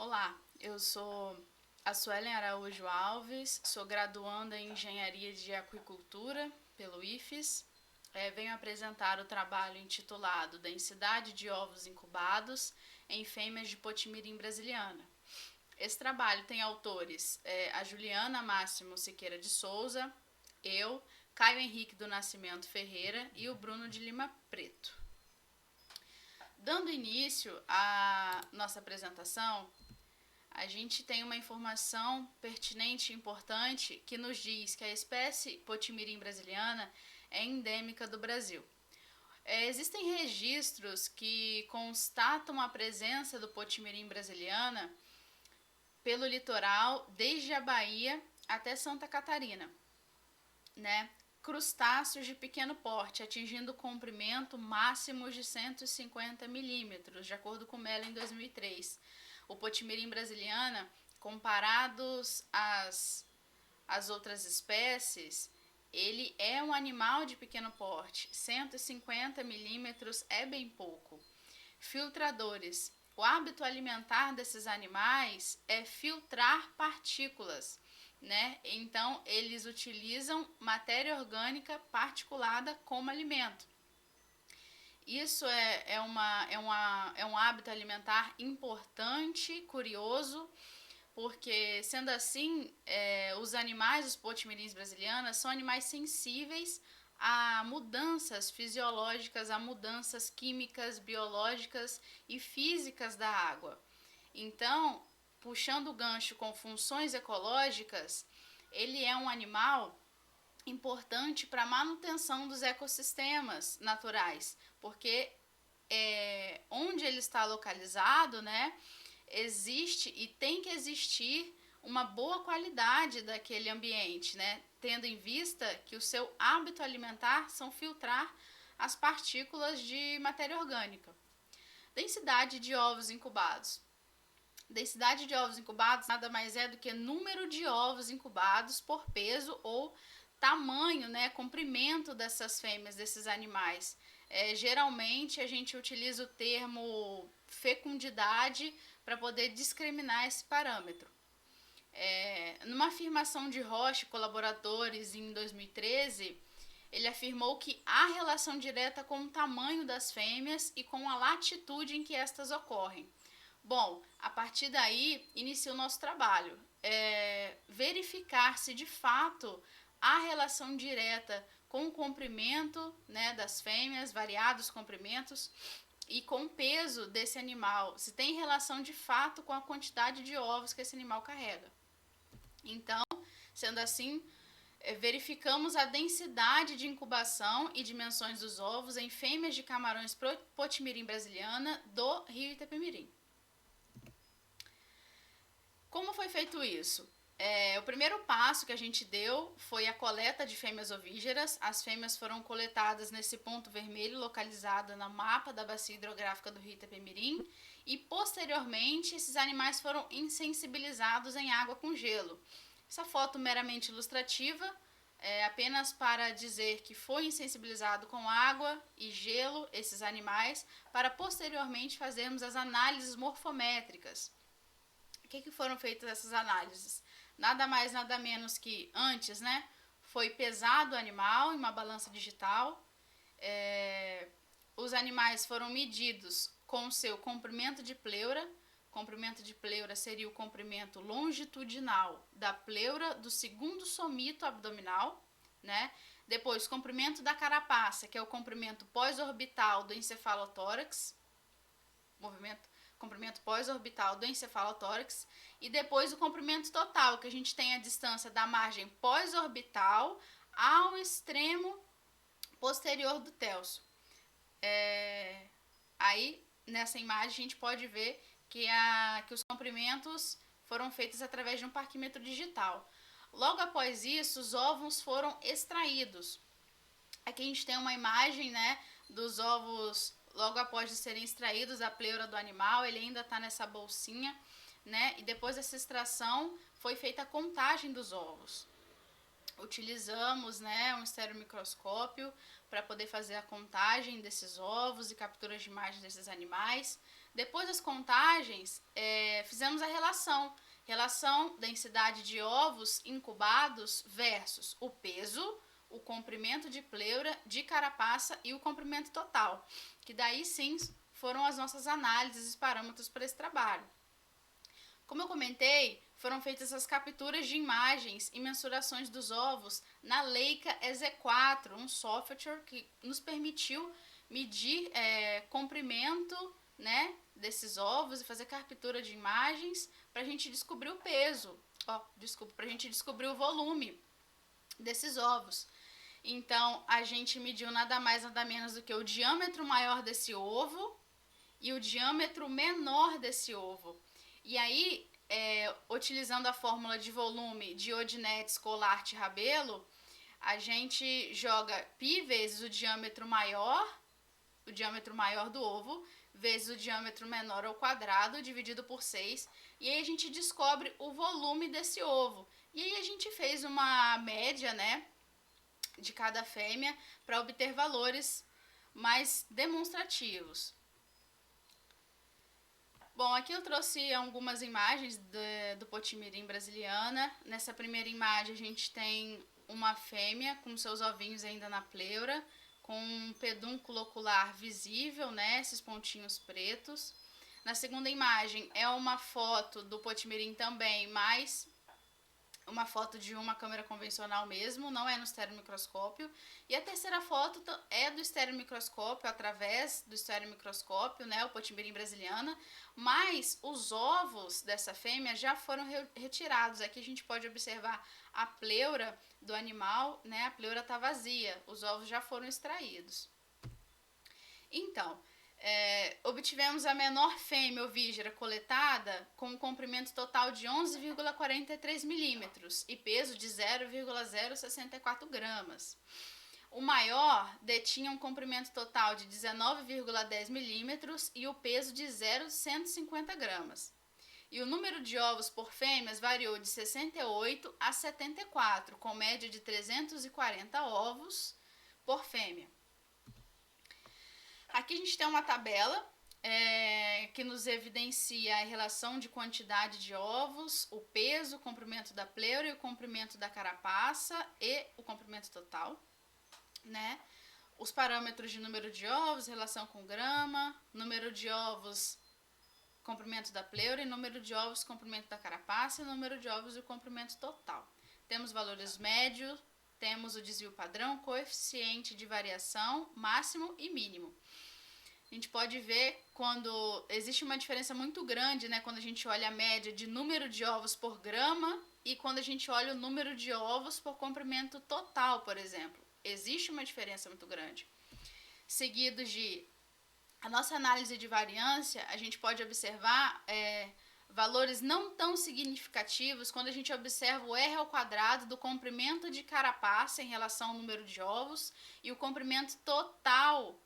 Olá, eu sou a Suelen Araújo Alves, sou graduanda em Engenharia de Aquicultura pelo IFES. Venho apresentar o trabalho intitulado Densidade de ovos incubados em fêmeas de Potimirim brasiliana. Esse trabalho tem autores a Juliana Máximo Siqueira de Souza, eu, Caio Henrique do Nascimento Ferreira e o Bruno de Lima Preto. Dando início à nossa apresentação, a gente tem uma informação pertinente e importante que nos diz que a espécie Potimirim brasiliana é endêmica do Brasil. Existem registros que constatam a presença do Potimirim brasiliana pelo litoral, desde a Bahia até Santa Catarina, né? Crustáceos de pequeno porte, atingindo comprimento máximo de 150 milímetros, de acordo com Mello em 2003. O Potimirim brasiliana, comparados às outras espécies, ele é um animal de pequeno porte, 150 milímetros é bem pouco. Filtradores. O hábito alimentar desses animais é filtrar partículas, né? Então, eles utilizam matéria orgânica particulada como alimento. Isso é um hábito alimentar importante, curioso, porque, sendo assim, os animais, os potimirins brasilianas, são animais sensíveis a mudanças fisiológicas, a mudanças químicas, biológicas e físicas da água. Então, puxando o gancho com funções ecológicas, ele é um animal importante para a manutenção dos ecossistemas naturais, porque onde ele está localizado, né, existe e tem que existir uma boa qualidade daquele ambiente, né, tendo em vista que o seu hábito alimentar são filtrar as partículas de matéria orgânica. Densidade de ovos incubados. Densidade de ovos incubados nada mais é do que número de ovos incubados por peso ou tamanho, né, comprimento dessas fêmeas, desses animais. Geralmente a gente utiliza o termo fecundidade para poder discriminar esse parâmetro. Numa afirmação de Rocha e colaboradores em 2013, ele afirmou que há relação direta com o tamanho das fêmeas e com a latitude em que estas ocorrem. Bom, a partir daí inicia o nosso trabalho, verificar se de fato há relação direta com o comprimento, né, das fêmeas, variados comprimentos, e com o peso desse animal, se tem relação de fato com a quantidade de ovos que esse animal carrega. Então, sendo assim, verificamos a densidade de incubação e dimensões dos ovos em fêmeas de camarões Potimirim brasiliana do Rio Itapemirim. Como foi feito isso? O primeiro passo que a gente deu foi a coleta de fêmeas ovígeras. As fêmeas foram coletadas nesse ponto vermelho localizado no mapa da bacia hidrográfica do Rio Itapemirim e, posteriormente, esses animais foram insensibilizados em água com gelo. Essa foto meramente ilustrativa, apenas para dizer que foi insensibilizado com água e gelo esses animais, para posteriormente fazermos as análises morfométricas. O que foram feitas essas análises? Nada mais, nada menos que antes, né? Foi pesado o animal em uma balança digital. Os animais foram medidos com o seu comprimento de pleura. Comprimento de pleura seria o comprimento longitudinal da pleura do segundo somito abdominal, né? Depois, comprimento da carapaça, que é o comprimento pós-orbital do encefalotórax, comprimento pós-orbital do encefalotórax, e depois o comprimento total, que a gente tem a distância da margem pós-orbital ao extremo posterior do telso. Aí, nessa imagem, a gente pode ver que os comprimentos foram feitos através de um parquímetro digital. Logo após isso, os ovos foram extraídos. Aqui a gente tem uma imagem, né, dos ovos logo após de serem extraídos da pleura do animal. Ele ainda está nessa bolsinha, né, e depois dessa extração foi feita a contagem dos ovos. Utilizamos, né, um estereomicroscópio para poder fazer a contagem desses ovos e capturas de imagens desses animais. Depois das contagens, fizemos a relação densidade de ovos incubados versus o peso, o comprimento de pleura, de carapaça e o comprimento total, que daí sim foram as nossas análises e parâmetros para esse trabalho. Como eu comentei, foram feitas as capturas de imagens e mensurações dos ovos na Leica EZ4, um software que nos permitiu medir comprimento, né, desses ovos e fazer captura de imagens para a gente descobrir o peso, para a gente descobrir o volume desses ovos. Então, a gente mediu nada mais, nada menos do que o diâmetro maior desse ovo e o diâmetro menor desse ovo. E aí, utilizando a fórmula de volume de Odinet-Scolart-Rabelo, a gente joga π vezes o diâmetro maior do ovo, vezes o diâmetro menor ao quadrado, dividido por 6, e aí a gente descobre o volume desse ovo. E aí a gente fez uma média, né, de cada fêmea para obter valores mais demonstrativos. Bom, aqui eu trouxe algumas imagens do Potimirim brasiliana. Nessa primeira imagem a gente tem uma fêmea com seus ovinhos ainda na pleura, com um pedúnculo ocular visível, né, esses pontinhos pretos. Na segunda imagem é uma foto do Potimirim também, mas uma foto de uma câmera convencional mesmo, não é no estereomicroscópio. E a terceira foto é do estereomicroscópio, através do estereomicroscópio, né, o Potimirim brasiliana, mas os ovos dessa fêmea já foram retirados. Aqui a gente pode observar a pleura do animal, né, a pleura está vazia, os ovos já foram extraídos. Então, obtivemos a menor fêmea ovígera coletada com um comprimento total de 11,43 milímetros e peso de 0,064 gramas. O maior detinha um comprimento total de 19,10 milímetros e o peso de 0,150 gramas. E o número de ovos por fêmeas variou de 68 a 74, com média de 340 ovos por fêmea. Aqui a gente tem uma tabela que nos evidencia a relação de quantidade de ovos, o peso, o comprimento da pleura e o comprimento da carapaça e o comprimento total, né? Os parâmetros de número de ovos, relação com grama, número de ovos, comprimento da pleura, e número de ovos, comprimento da carapaça, e número de ovos e o comprimento total. Temos valores médios, temos o desvio padrão, coeficiente de variação, máximo e mínimo. A gente pode ver quando existe uma diferença muito grande, né, quando a gente olha a média de número de ovos por grama e quando a gente olha o número de ovos por comprimento total, por exemplo. Existe uma diferença muito grande. Seguido de a nossa análise de variância, a gente pode observar valores não tão significativos quando a gente observa o R ao quadrado do comprimento de carapaça em relação ao número de ovos e o comprimento total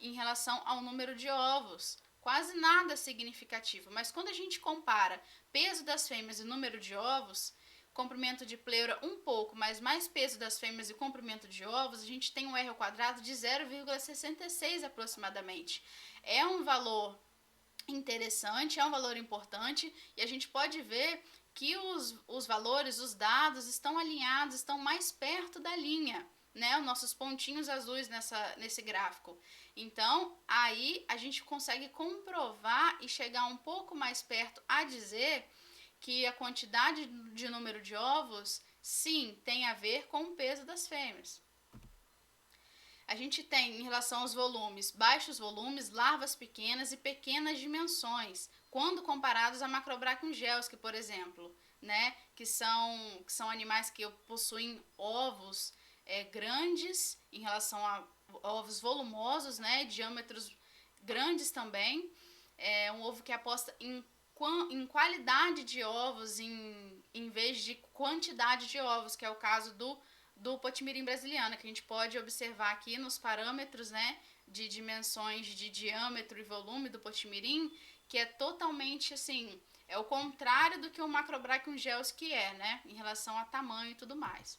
em relação ao número de ovos. Quase nada significativo, mas quando a gente compara peso das fêmeas e número de ovos, comprimento de pleura um pouco, mas mais peso das fêmeas e comprimento de ovos, a gente tem um R ao quadrado de 0,66 aproximadamente. É um valor interessante, é um valor importante, e a gente pode ver que os valores, os dados estão alinhados, estão mais perto da linha, né? Os nossos pontinhos azuis nesse gráfico. Então, aí a gente consegue comprovar e chegar um pouco mais perto a dizer que a quantidade de número de ovos, sim, tem a ver com o peso das fêmeas. A gente tem, em relação aos volumes, baixos volumes, larvas pequenas e pequenas dimensões, quando comparados a Macrobrachiungelsky, por exemplo, né, que são animais que possuem ovos grandes em relação a ovos volumosos, né, diâmetros grandes também. É um ovo que aposta em qualidade de ovos em vez de quantidade de ovos, que é o caso do Potimirim brasiliana, que a gente pode observar aqui nos parâmetros, né, de dimensões de diâmetro e volume do Potimirim, que é totalmente assim, é o contrário do que o Macrobrachiungelsky né, em relação a tamanho e tudo mais.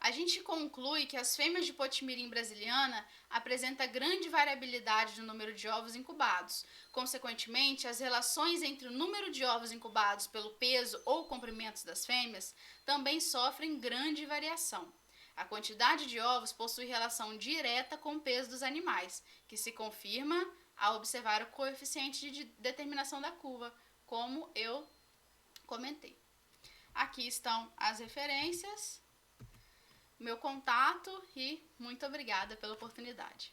A gente conclui que as fêmeas de Potimirim brasiliana apresentam grande variabilidade no número de ovos incubados. Consequentemente, as relações entre o número de ovos incubados pelo peso ou comprimento das fêmeas também sofrem grande variação. A quantidade de ovos possui relação direta com o peso dos animais, que se confirma ao observar o coeficiente de determinação da curva, como eu comentei. Aqui estão as referências, meu contato e muito obrigada pela oportunidade.